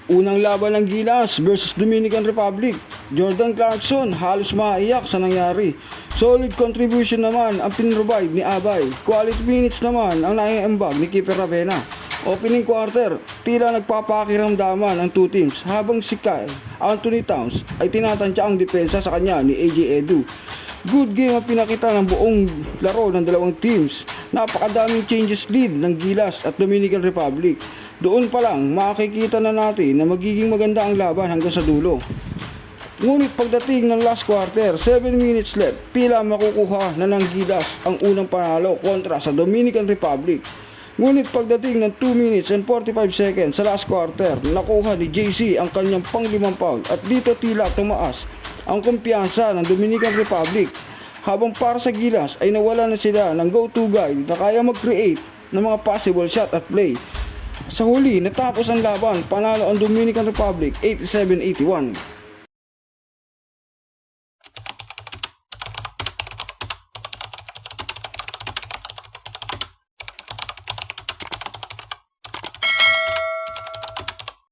Unang laban ng Gilas versus Dominican Republic. Jordan Clarkson halos maiyak sa nangyari. Solid contribution naman ang pinrovide ni Abay. Quality minutes naman ang naiambag ni Keeper Ravena. Opening quarter, tila nagpapakiramdaman ang two teams habang si Kyle Anthony Towns ay tinatantya ang depensa sa kanya ni AJ Edu. Good game ang pinakita ng buong laro ng dalawang teams. Napakadaming changes lead ng Gilas at Dominican Republic. Doon pa lang makikita na natin na magiging maganda ang laban hanggang sa dulo. Ngunit pagdating ng last quarter, 7 minutes left, tila makukuha na ng Gilas ang unang panalo kontra sa Dominican Republic. Ngunit pagdating ng 2 minutes and 45 seconds sa last quarter, nakuha ni JC ang kanyang pang-5 foul at dito tila tumaas ang kumpiyansa ng Dominican Republic. Habang para sa Gilas ay nawala na sila ng go-to guy na kaya mag-create ng mga possible shot at play. Sa huli, natapos ang laban, panalo ang Dominican Republic 87-81.